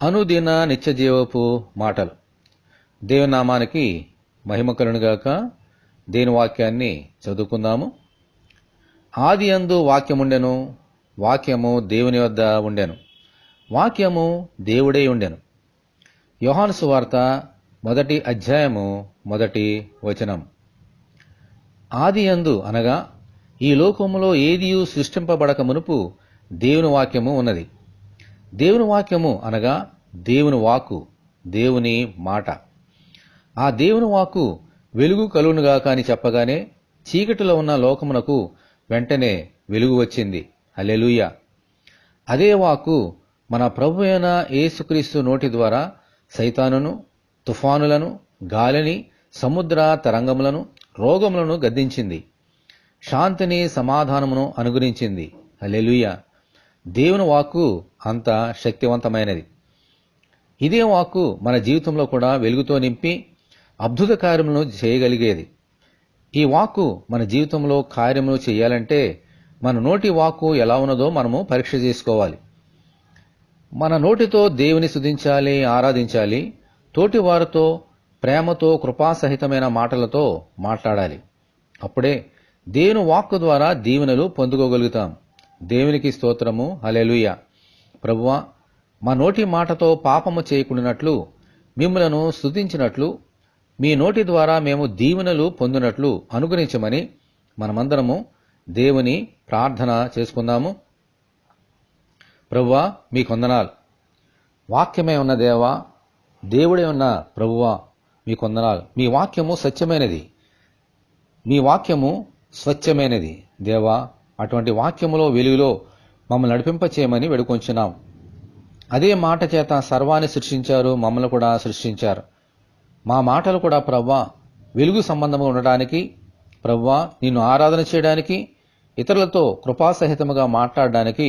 అనుదిన నిత్యజీవపు మాటలు. దేవుని నామానికి మహిమ కలుగునుగాక. దేని వాక్యాన్ని చదువుకుందాము. ఆది యందు వాక్యముండెను, వాక్యము దేవుని వద్ద ఉండెను, వాక్యము దేవుడై ఉండెను. యోహాను సువార్త 1వ అధ్యాయము 1వ వచనం. ఆది యందు అనగా ఈ లోకములో ఏదియూ సృష్టింపబడక మునుపు దేవుని వాక్యము ఉన్నది. దేవుని వాక్యము అనగా దేవుని వాక్కు, దేవుని మాట. ఆ దేవుని వాక్కు వెలుగు కలుగునుగాక అని చెప్పగానే చీకటిలో ఉన్న లోకమునకు వెంటనే వెలుగు వచ్చింది. హల్లెలూయా. అదే వాక్కు మన ప్రభు అయిన యేసుక్రీస్తు నోటి ద్వారా సైతానును, తుఫానులను, గాలిని, సముద్ర తరంగములను, రోగములను గద్దించింది. శాంతిని, సమాధానమును అనుగ్రహించింది. హల్లెలూయా. దేవుని వాక్కు అంత శక్తివంతమైనది. ఇదే వాక్కు మన జీవితంలో కూడా వెలుగుతో నింపి అద్భుత కార్యములను చేయగలిగేది. ఈ వాక్కు మన జీవితంలో కార్యములు చేయాలంటే మన నోటి వాక్కు ఎలా ఉన్నదో మనము పరీక్ష చేసుకోవాలి. మన నోటితో దేవుని స్తుతించాలి, ఆరాధించాలి. తోటి వారితో ప్రేమతో, కృపాసహితమైన మాటలతో మాట్లాడాలి. అప్పుడే దేవుని వాక్కు ద్వారా దీవెనలు పొందుకోగలుగుతాం. దేవునికి స్తోత్రము. హల్లెలూయా. ప్రభువా, మా నోటి మాటతో పాపము చేయకుండానట్లు, మిమ్ములను స్తుతించినట్లు, మీ నోటి ద్వారా మేము దీవెనలు పొందినట్లు అనుగ్రహించమని మనమందరము దేవుని ప్రార్థన చేసుకుందాము. ప్రభువా, మీకు వందనాలు. వాక్యమే ఉన్న దేవా, దేవుడే ఉన్న ప్రభువా, మీకు వందనాలు. మీ వాక్యము సత్యమైనది, మీ వాక్యము స్వచ్ఛమైనది. దేవా, అటువంటి వాక్యములో వెలుగులో మమ్మల్ని నడిపింపచేయమని వేడుకొంచున్నాం. అదే మాట చేత సర్వాన్ని సృష్టించారు, మమ్మల్ని కూడా సృష్టించారు. మా మాటలు కూడా ప్రవ్వా వెలుగు సంబంధంగా ఉండడానికి, ప్రవ్వా నిన్ను ఆరాధన చేయడానికి, ఇతరులతో కృపాసహితముగా మాట్లాడడానికి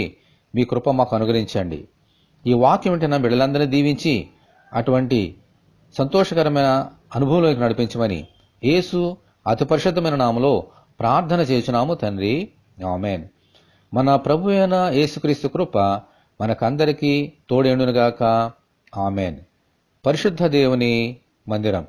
మీ కృప మాకు అనుగ్రహించండి. ఈ వాక్యం వింటున్న బిడ్డలందరినీ దీవించి అటువంటి సంతోషకరమైన అనుభవంలోకి నడిపించమని యేసు అతి పరిశుద్ధమైన నామములో ప్రార్థన చేయుచున్నాము తండ్రి. ఆమేన్. మన ప్రభు అయిన యేసుక్రీస్తు కృప మనకందరికీ తోడేండునుగాక. ఆమేన్. పరిశుద్ధ దేవుని మందిరం.